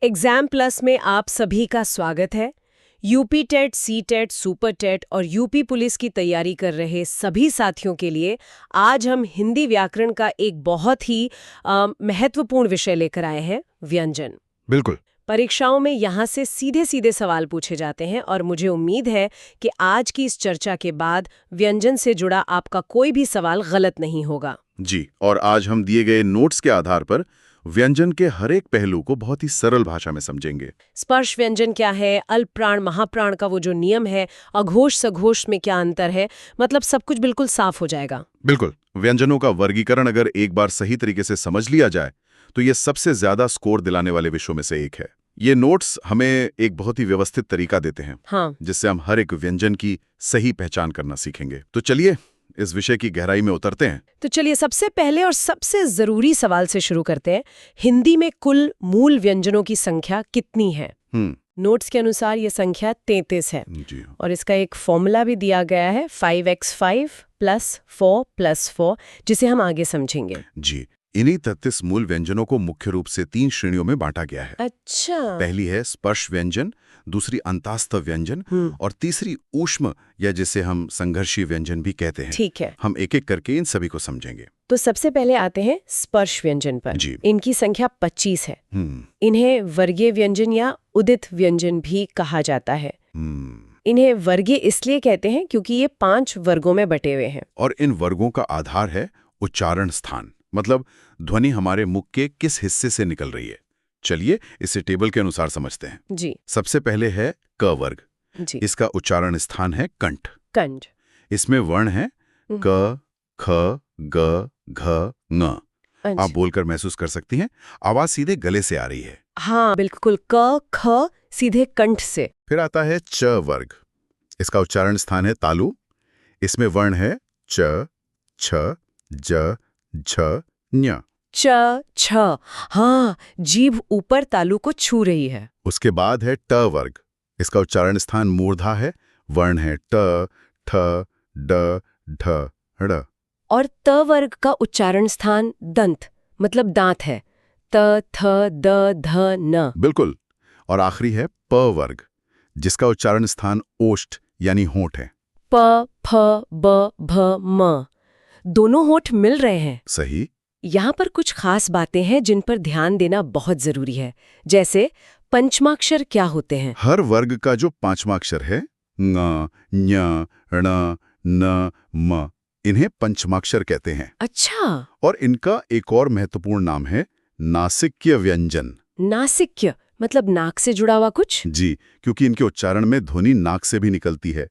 Exam plus में आप सभी का स्वागत है। UP TET, C TET, super TET और यूपी पुलिस की तैयारी कर रहे सभी साथियों के लिए आज हम हिंदी व्याकरण का एक बहुत ही महत्वपूर्ण विषय लेकर आए हैं, व्यंजन। बिल्कुल। परीक्षाओं में यहाँ से सीधे सीधे सवाल पूछे जाते हैं और मुझे उम्मीद है कि आज की इस चर्चा के बाद व्यंजन से जुड़ा आपका कोई भी सवाल गलत नहीं होगा। जी, और आज हम दिए गए नोट्स के आधार पर व्यंजन के हर एक पहलू को बहुत ही सरल भाषा में समझेंगे। स्पर्श व्यंजन क्या है, अल्प प्राण महाप्राण का वो जो नियम है, अघोष सघोष में क्या अंतर है, मतलब सब कुछ बिल्कुल साफ हो जाएगा। बिल्कुल। व्यंजनों का वर्गीकरण अगर एक बार सही तरीके से समझ लिया जाए तो ये सबसे ज्यादा स्कोर दिलाने वाले विषयों में से एक है। ये नोट्स हमें एक बहुत ही व्यवस्थित तरीका देते हैं, हाँ। जिससे हम हर एक व्यंजन की सही पहचान करना सीखेंगे। तो चलिए इस विषय की गहराई में उतरते हैं। तो चलिए सबसे पहले और सबसे जरूरी सवाल से शुरू करते हैं। हिंदी में कुल मूल व्यंजनों की संख्या कितनी है? नोट्स के अनुसार ये संख्या 33 है जी। और इसका एक फॉर्मूला भी दिया गया है, 5x5 + 4 + 4, जिसे हम आगे समझेंगे। जी, इन्हीं 33 मूल व्यंजनों को मुख्य रूप से 3 श्रेणियों में बांटा गया है। अच्छा। पहली है स्पर्श व्यंजन, दूसरी अंतास्थ व्यंजन और तीसरी ऊष्म या जिसे हम संघर्षी व्यंजन भी कहते हैं। ठीक है, हम एक एक करके इन सभी को समझेंगे। तो सबसे पहले आते हैं स्पर्श व्यंजन पर। जी। इनकी संख्या 25 है। इन्हें वर्गीय व्यंजन या उदित व्यंजन भी कहा जाता है। इन्हें वर्गीय इसलिए कहते हैं क्योंकि ये 5 वर्गों में बटे हुए हैं। और इन वर्गों का आधार है उच्चारण स्थान, मतलब ध्वनि हमारे मुख के किस हिस्से से निकल रही है। चलिए इसे टेबल के अनुसार समझते हैं। जी। सबसे पहले है क वर्ग। जी। इसका उच्चारण स्थान है कंठ। कंठ। इसमें वर्ण है क, ख, ग, घ, ङ। आप बोलकर महसूस कर सकती हैं, आवाज सीधे गले से आ रही है। हाँ बिल्कुल, क, ख सीधे कंठ से। फिर आता है च वर्ग। इसका उच्चारण स्थान है तालु। इसमें वर्ण है च, छ, ज, झ, ञ। च, छ। हाँ, जीभ ऊपर तालु को छू रही है। उसके बाद है ट वर्ग। इसका उच्चारण स्थान मूर्धा है। वर्ण है ट, ठ, ड, ढ, ड़। और त वर्ग का उच्चारण स्थान दंत, मतलब दांत है। त, थ, द, ध, न। बिल्कुल। और आखिरी है प वर्ग, जिसका उच्चारण स्थान ओष्ठ यानी होंठ है। प, फ, ब, भ, म। दोनों होंठ मिल रहे हैं। सही। यहाँ पर कुछ खास बातें हैं जिन पर ध्यान देना बहुत जरूरी है। जैसे पंचमाक्षर क्या होते हैं? हर वर्ग का जो पांचवा अक्षर है, ङ, ञ, ण, न, म, इन्हें पंचमाक्षर कहते हैं। अच्छा। और इनका एक और महत्वपूर्ण नाम है नासिक्य व्यंजन। नासिक्य मतलब नाक से जुड़ा हुआ कुछ? जी, क्योंकि इनके उच्चारण में ध्वनि नाक से भी निकलती है।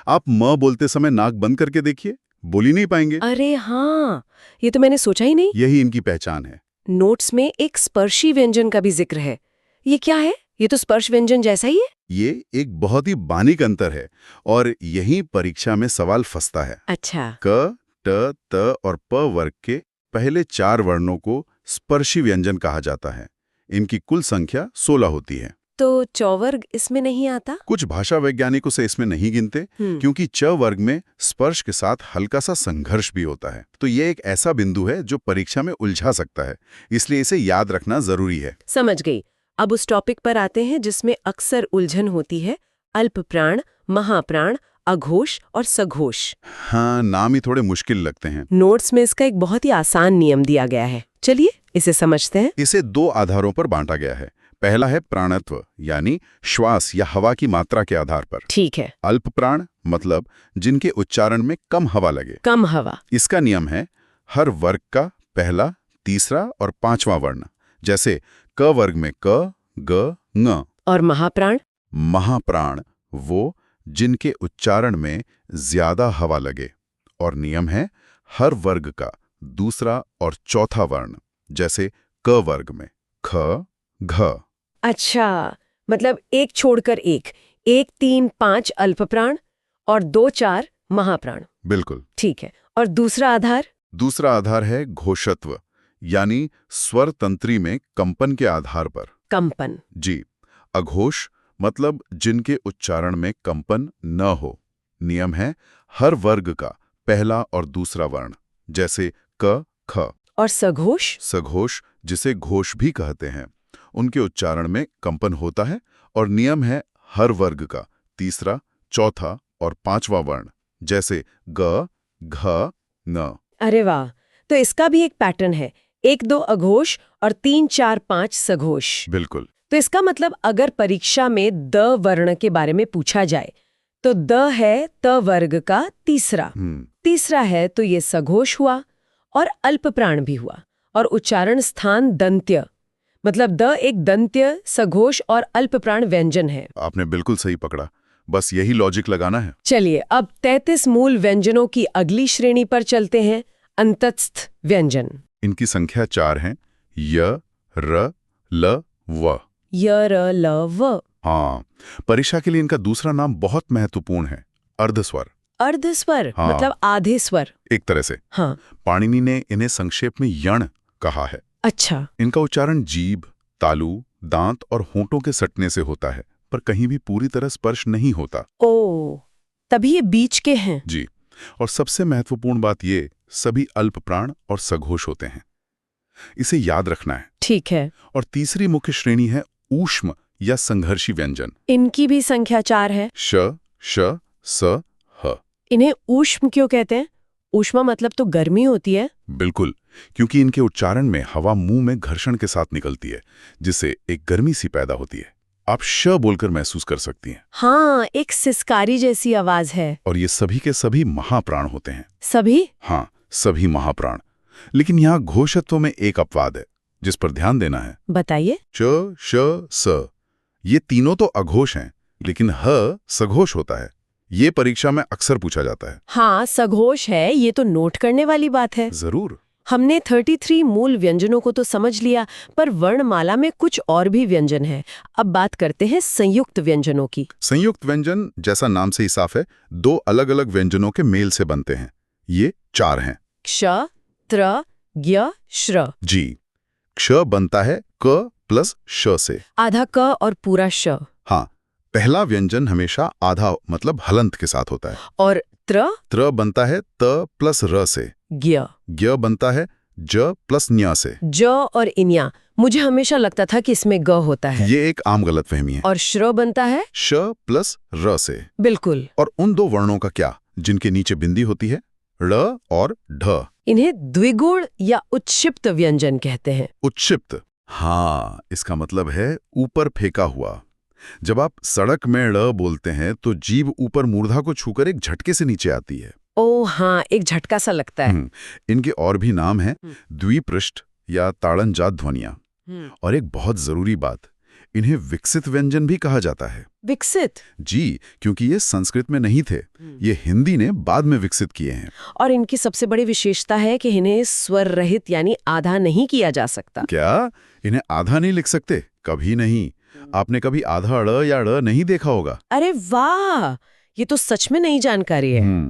आप म बोलते समय नाक बंद करके देखिए, बोल ही नहीं पाएंगे। अरे हाँ, ये तो मैंने सोचा ही नहीं। यही इनकी पहचान है। नोट्स में एक स्पर्शी व्यंजन का भी जिक्र है। ये क्या है? ये तो स्पर्श व्यंजन जैसा ही है। ये एक बहुत ही बारीक अंतर है और यही परीक्षा में सवाल फंसता है। अच्छा। क, ट, त और प वर्ग के पहले 4 वर्णों को स्पर्शी व्यंजन कहा जाता है। इनकी कुल संख्या 16 होती है। तो चौवर्ग इसमें नहीं आता? कुछ भाषा वैज्ञानिकों से इसमें नहीं गिनते, क्योंकि च वर्ग में स्पर्श के साथ हल्का सा संघर्ष भी होता है। तो ये एक ऐसा बिंदु है जो परीक्षा में उलझा सकता है, इसलिए इसे याद रखना जरूरी है। समझ गई। अब उस टॉपिक पर आते हैं जिसमें अक्सर उलझन होती है, अल्प प्राण, महाप्राण, अघोष और सघोष। हाँ, नाम ही थोड़े मुश्किल लगते हैं। नोट्स में इसका एक बहुत ही आसान नियम दिया गया है। चलिए इसे समझते हैं। इसे 2 आधारों पर बांटा गया है। पहला है प्राणत्व, यानी श्वास या हवा की मात्रा के आधार पर। ठीक है। अल्प प्राण मतलब जिनके उच्चारण में कम हवा लगे। कम हवा। इसका नियम है हर वर्ग का पहला, तीसरा और 5वां वर्ण। जैसे क वर्ग में क, ग, ङ। और महाप्राण? महाप्राण वो जिनके उच्चारण में ज्यादा हवा लगे। और नियम है हर वर्ग का दूसरा और चौथा वर्ण। जैसे क वर्ग में ख, घ। अच्छा, मतलब एक छोड़कर एक, 1, 3, 5 अल्प प्राण और 2, 4 महाप्राण। बिल्कुल। ठीक है। और दूसरा आधार? दूसरा आधार है घोषत्व, यानी स्वर तंत्री में कंपन के आधार पर। कंपन। जी। अघोष मतलब जिनके उच्चारण में कंपन न हो। नियम है हर वर्ग का पहला और दूसरा वर्ण। जैसे क, ख। और सघोष? सघोष जिसे घोष भी कहते हैं, उनके उच्चारण में कंपन होता है और नियम है हर वर्ग का तीसरा, चौथा और पांचवा वर्ण, जैसे ग, घ, न। अरे वाह, तो इसका भी एक पैटर्न है, 1-2 अघोष और 3-4-5 सघोष। बिल्कुल। तो इसका मतलब अगर परीक्षा में द वर्ण के बारे में पूछा जाए तो द है त वर्ग का तीसरा, तीसरा है तो ये सघोष हुआ और अल्पप्राण भी हुआ, और उच्चारण स्थान दंत्य, मतलब द एक दंत्य, सघोष और अल्पप्राण व्यंजन है। आपने बिल्कुल सही पकड़ा, बस यही लॉजिक लगाना है। चलिए अब 33 मूल व्यंजनों की अगली श्रेणी पर चलते हैं, अंतस्थ व्यंजन। इनकी संख्या 4 है, य, र, ल, व। य, र, ल, व। हाँ, परीक्षा के लिए इनका दूसरा नाम बहुत महत्वपूर्ण है, अर्धस्वर। अर्धस्वर हाँ। मतलब आधे स्वर। एक तरह से। हाँ। पाणिनि ने इन्हें संक्षेप में यण कहा है। अच्छा। इनका उच्चारण जीभ, तालु, दांत और होंठों के सटने से होता है, पर कहीं भी पूरी तरह स्पर्श नहीं होता। ओ, तभी ये बीच के हैं। जी, और सबसे महत्वपूर्ण बात ये, सभी अल्पप्राण और सघोष होते हैं। इसे याद रखना है। ठीक है। और तीसरी मुख्य श्रेणी है ऊष्म या संघर्षी व्यंजन। इनकी भी संख्या 4 है। श, श, स, ह। इन्हें ऊष्म क्यों कहते हैं? ऊष्मा मतलब तो गर्मी होती है। बिल्कुल, क्योंकि इनके उच्चारण में हवा मुंह में घर्षण के साथ निकलती है, जिससे एक गर्मी सी पैदा होती है। आप श बोलकर महसूस कर सकती हैं। हाँ, एक सिसकारी जैसी आवाज है। और ये सभी के सभी महाप्राण होते हैं। सभी? हाँ, सभी महाप्राण। लेकिन यहाँ घोषत्व में एक अपवाद है, जिस पर ध्यान देना है। बताइए। च, श, स, ये तीनों तो अघोष हैं, लेकिन ह सघोष होता है। ये परीक्षा में अक्सर पूछा जाता है। हाँ, सघोष है, ये तो नोट करने वाली बात है। जरूर। हमने 33 मूल व्यंजनों को तो समझ लिया, पर वर्णमाला में कुछ और भी व्यंजन हैं। अब बात करते हैं संयुक्त व्यंजनों की। संयुक्त व्यंजन, जैसा नाम से ही साफ है, 2 अलग-अलग व्यंजनों के मेल से बनते हैं। ये 4 हैं। क्ष, त्र, ज्ञ, श्र। जी, क्ष बनता है क प्लस श से। आधा क और पूरा श। हाँ, पहला व्यंजन हमेशा आधा मतलब हलंत के साथ होता है। और त्र बनता है त प्लस र से। ज्ञ बनता है ज प्लस न्य से। ज और इन्या, मुझे हमेशा लगता था कि इसमें ग होता है। ये एक आम गलतफहमी है। और श्र बनता है श प्लस र से। बिल्कुल। और उन 2 वर्णों का क्या, जिनके नीचे बिंदी होती है, ड़ और ढ। इन्हें द्विगुण या उत्क्षिप्त व्यंजन कहते हैं। उत्क्षिप्त, हाँ, इसका मतलब है ऊपर फेंका हुआ। जब आप सड़क में ड़ बोलते हैं तो जीभ ऊपर मूर्धा को छूकर एक झटके से नीचे आती है। ओ हाँ, एक झटका सा लगता है। इनके और भी नाम हैं, द्विपृष्ठ या ताड़नजात ध्वनियां। और एक बहुत जरूरी बात, इन्हें विकसित व्यंजन भी कहा जाता है। विकसित? जी, क्योंकि ये संस्कृत में नहीं थे, ये हिंदी ने बाद में विकसित किए हैं। और इनकी सबसे बड़ी विशेषता है कि इन्हें स्वर रहित यानी आधा नहीं किया जा सकता। क्या? इन्हें आधा नहीं लिख सकते? कभी नहीं। आपने कभी आधा ड़ या ड़ नहीं देखा होगा। अरे वाह, ये तो सच में नई जानकारी है।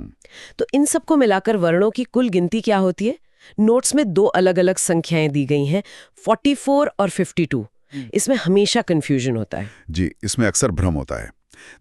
तो इन सबको मिलाकर वर्णों की कुल गिनती क्या होती है? नोट्स में 2 अलग-अलग संख्याएं दी गई हैं, 44 और 52। इसमें हमेशा कंफ्यूजन होता है। जी, इसमें अक्सर भ्रम होता है।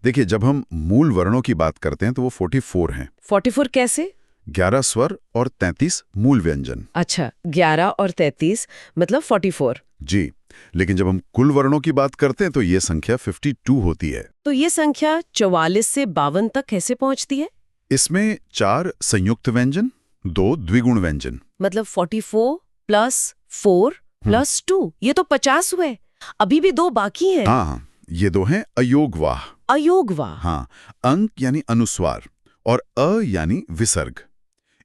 देखिए, जब हम मूल वर्णों की बात करते हैं तो वो 44 हैं। 44 कैसे? 11 स्वर और 33 मूल व्यंजन। अच्छा, 11 और 33 मतलब 44। जी, लेकिन जब हम कुल वर्णों की बात करते हैं तो ये संख्या 52 होती है। तो ये संख्या 44 से 52 तक कैसे पहुंचती है? इसमें 4 संयुक्त व्यंजन, 2 द्विगुण व्यंजन। मतलब 44 प्लस 4 प्लस 2, ये तो 50 हुए। अभी भी 2 बाकी हैं। हाँ, ये 2 हैं अयोगवाह। अयोगवाह? हाँ, अंक यानी अनुस्वार और अ यानी विसर्ग।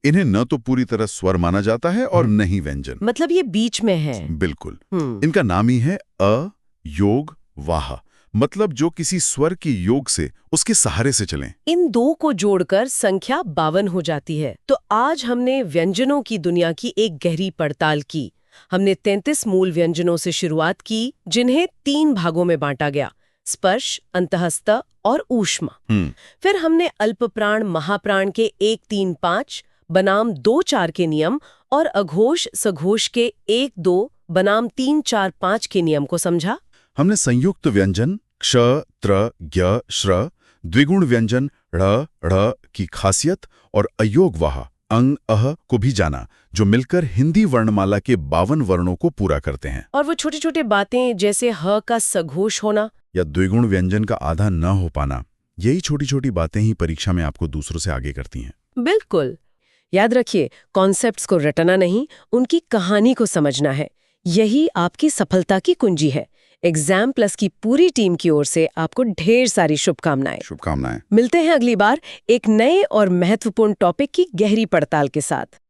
इन्हें न तो पूरी तरह स्वर माना जाता है और न ही व्यंजन। मतलब ये बीच में है। बिल्कुल। इनका नाम ही है अयोग वाह, मतलब जो किसी स्वर की योग से उसके सहारे से चलें। इन 2 को जोड़कर संख्या 52 हो जाती है। तो आज हमने व्यंजनों की दुनिया की एक गहरी पड़ताल की। हमने 33 मूल व्यंजनों से शुरुआत की, जिन्हें 3 भागों में बांटा गया, स्पर्श, अंतःस्थ और ऊष्मा। फिर हमने अल्पप्राण महाप्राण के 1, 3, 5 बनाम 2, 4 के नियम और अघोष सघोष के 1, 2 बनाम 3, 4, 5 के नियम को समझा। हमने संयुक्त व्यंजन क्ष, त्र, ज्ञ, श्र, द्विगुण व्यंजन ढ़, ढ़ की खासियत और अयोगवाह अंग अह को भी जाना, जो मिलकर हिंदी वर्णमाला के 52 वर्णों को पूरा करते हैं। और वो छोटे छोटे बातें जैसे ह का सघोष होना या द्विगुण व्यंजन का आधा न हो पाना, यही छोटी छोटी बातें ही परीक्षा में आपको दूसरों से आगे करती हैं। बिल्कुल। याद रखिए, कॉन्सेप्ट्स को रटना नहीं, उनकी कहानी को समझना है। यही आपकी सफलता की कुंजी है। एग्जाम प्लस की पूरी टीम की ओर से आपको ढेर सारी शुभकामनाएं। शुभकामनाएं। मिलते हैं अगली बार एक नए और महत्वपूर्ण टॉपिक की गहरी पड़ताल के साथ।